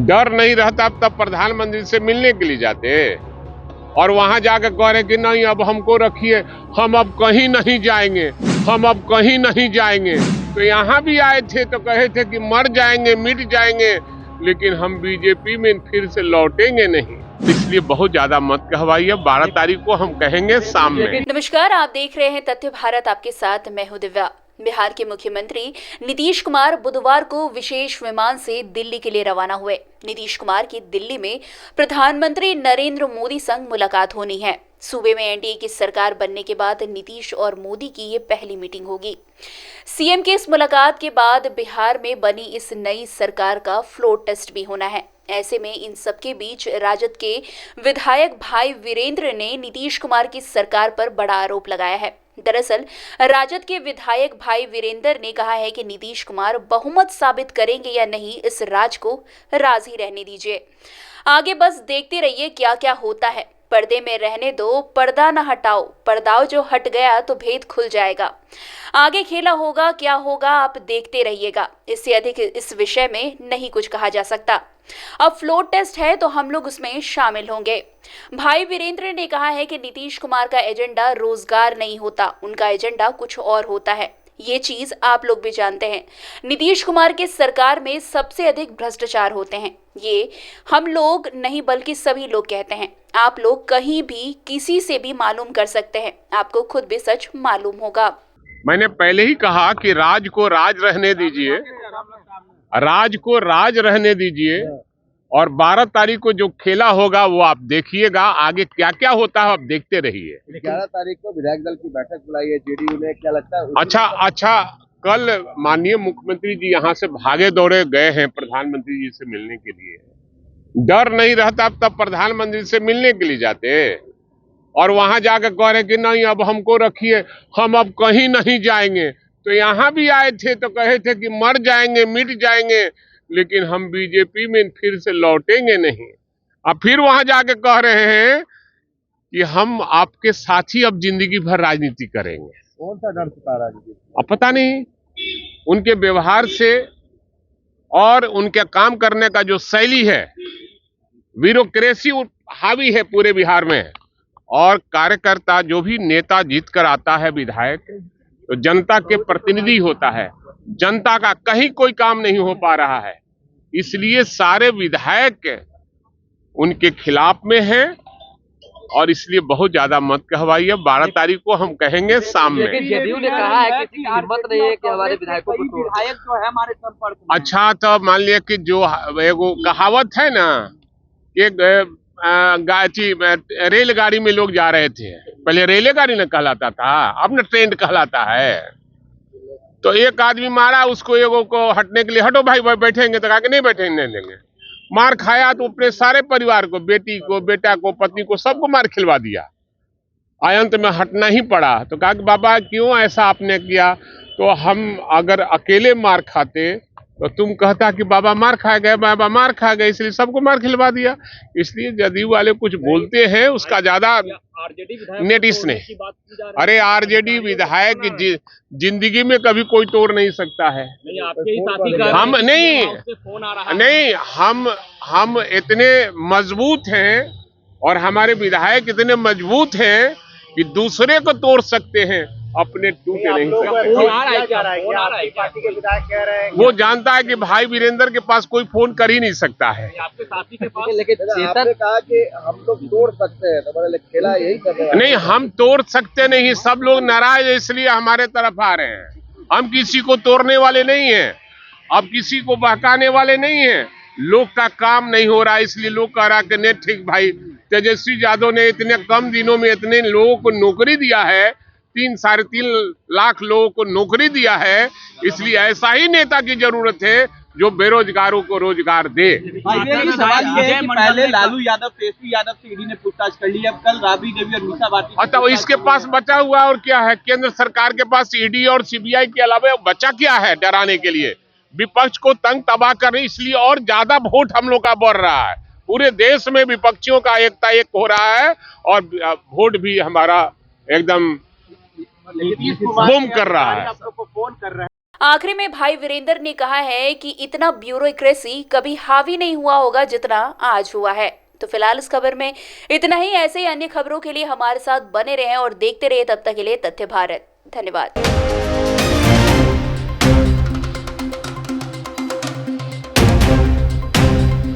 डर नहीं रहता तब प्रधानमंत्री से मिलने के लिए जाते और वहां जाकर कह रहे कि नहीं अब हमको रखिए, हम अब कहीं नहीं जाएंगे, हम अब कहीं नहीं जाएंगे। तो यहाँ भी आए थे तो कहे थे कि मर जाएंगे, मिट जाएंगे, लेकिन हम बीजेपी में फिर से लौटेंगे नहीं। इसलिए बहुत ज्यादा मत कहवाइए। 12 तारीख को हम कहेंगे शाम में। नमस्कार, आप देख रहे हैं तथ्य भारत, आपके साथ मैं हूं दिव्या। बिहार के मुख्यमंत्री नीतीश कुमार बुधवार को विशेष विमान से दिल्ली के लिए रवाना हुए। नीतीश कुमार की दिल्ली में प्रधानमंत्री नरेंद्र मोदी संग मुलाकात होनी है। सूबे में एनडीए की सरकार बनने के बाद नीतीश और मोदी की ये पहली मीटिंग होगी। सीएम की इस मुलाकात के बाद बिहार में बनी इस नई सरकार का फ्लोर टेस्ट भी होना है। ऐसे में इन सबके बीच राजद के विधायक भाई वीरेंद्र ने नीतीश कुमार की सरकार पर बड़ा आरोप लगाया है। दरअसल राजद के विधायक भाई वीरेंद्र ने कहा है कि नीतीश कुमार बहुमत साबित करेंगे या नहीं, इस राज को राज ही रहने दीजिए। आगे बस देखते रहिए क्या क्या होता है। पर्दे में रहने दो, पर्दा न हटाओ, पर्दा जो हट गया तो भेद खुल जाएगा। आगे खेला होगा, क्या होगा आप देखते रहिएगा। इससे अधिक इस विषय में नहीं कुछ कहा जा सकता। अब फ्लोर टेस्ट है तो हम लोग उसमें शामिल होंगे। भाई वीरेंद्र ने कहा है कि नीतीश कुमार का एजेंडा रोजगार नहीं होता, उनका एजेंडा कुछ और होता है। ये चीज आप लोग भी जानते हैं। नीतीश कुमार के सरकार में सबसे अधिक भ्रष्टाचार होते हैं। ये हम लोग नहीं बल्कि सभी लोग कहते हैं। आप लोग कहीं भी किसी से भी मालूम कर सकते हैं, आपको खुद भी सच मालूम होगा। मैंने पहले ही कहा कि राज को राज रहने दीजिए, राज को राज रहने दीजिए। और 12 तारीख को जो खेला होगा वो आप देखिएगा। आगे क्या क्या होता है आप देखते रहिए। 11 तारीख को विधायक दल की बैठक बुलाई है जेडीयू ने, क्या लगता है? अच्छा, कल माननीय मुख्यमंत्री जी यहाँ से भागे दौड़े गए हैं प्रधानमंत्री जी से मिलने के लिए। डर नहीं रहता तब प्रधानमंत्री से मिलने के लिए जाते और वहां जाकर कह रहे कि नहीं अब हमको रखिए, हम अब कहीं नहीं जाएंगे। तो यहाँ भी आए थे तो कहे थे कि मर जाएंगे, मिट जाएंगे, लेकिन हम बीजेपी में फिर से लौटेंगे नहीं। अब फिर वहां जाके कह रहे हैं कि हम आपके साथ ही अब जिंदगी भर राजनीति करेंगे। कौन सा डर सता रहा है? अब पता नहीं, उनके व्यवहार से और उनके काम करने का जो शैली है, ब्यूरोक्रेसी हावी है पूरे बिहार में। और कार्यकर्ता जो भी नेता जीत कर आता है विधायक, तो जनता के प्रतिनिधि होता है। जनता का कहीं कोई काम नहीं हो पा रहा है, इसलिए सारे विधायक उनके खिलाफ में हैं और इसलिए बहुत ज्यादा मत कहवाइए। 12 तारीख को हम कहेंगे शाम में। जेडीयू ने कहा है कि किसी की हिम्मत नहीं है कि हमारे विधायकों को विधायक जो है हमारे संपर्क में। अच्छा, तो मान लिया कि जो एगो कहावत है ना कि रेलगाड़ी में लोग जा रहे थे, पहले रेलगाड़ी न कहलाता था, अब न ट्रेन कहलाता है। तो एक आदमी मारा उसको, एगो को हटने के लिए, हटो भाई बैठेंगे, तो कहा कि नहीं बैठेंगे, नहीं लेंगे। मार खाया तो अपने सारे परिवार को, बेटी को, बेटा को, पत्नी को, सबको मार खिलवा दिया। अंत में हटना ही पड़ा। तो कहा कि बाबा क्यों ऐसा आपने किया? तो हम अगर अकेले मार खाते तो तुम कहता कि बाबा मार खा गए, बाबा मार खा गए, इसलिए सबको मार खिलवा दिया। इसलिए जदयू वाले कुछ बोलते हैं उसका ज्यादा नेटिस नहीं। अरे आरजेडी विधायक जिंदगी में कभी कोई तोड़ नहीं सकता है। हम नहीं, हम इतने मजबूत हैं और हमारे विधायक इतने मजबूत हैं कि दूसरे को तोड़ सकते हैं, अपने टूट नहीं सकते। वो जानता है कि भाई वीरेंद्र के पास कोई फोन कर ही नहीं सकता है। आपके साथी के पास लेकिन आपने कहा कि हम लोग तोड़ सकते हैं, तो मैंने खेला यही कर रहे हैं। नहीं, हम तोड़ सकते नहीं, सब लोग नाराज है इसलिए हमारे तरफ आ रहे हैं। हम किसी को तोड़ने वाले नहीं हैं, अब किसी को बहकाने वाले नहीं हैं। लोग का काम नहीं हो रहा, इसलिए लोग कह रहा कि नहीं ठीक भाई, तेजस्वी यादव ने इतने कम दिनों में इतने लोगों को नौकरी दिया है, 3-3.5 लाख लोगों को नौकरी दिया है, इसलिए ऐसा ही नेता की जरूरत है जो बेरोजगारों को रोजगार दे। सवाल ये है कि पहले लालू यादव, तेजस्वी यादव से ईडी ने पूछताछ कर ली, अब कल राबड़ी देवी और मीसा भारती। तो इसके पास बचा हुआ और क्या है? केंद्र सरकार के पास ईडी और सीबीआई के अलावा बचा क्या है डराने के लिए? विपक्ष को तंग तबाह कर रही, इसलिए और ज्यादा वोट हम लोग का बढ़ रहा है। पूरे देश में विपक्षियों का एकता एक हो रहा है और वोट भी हमारा एकदम बूम कर रहा है। आखिरी में भाई वीरेंद्र ने कहा है कि इतना ब्यूरोक्रेसी कभी हावी नहीं हुआ होगा जितना आज हुआ है। तो फिलहाल इस खबर में इतना ही। ऐसे ही अन्य खबरों के लिए हमारे साथ बने रहें और देखते रहिए। तब तक के लिए तथ्य भारत। धन्यवाद।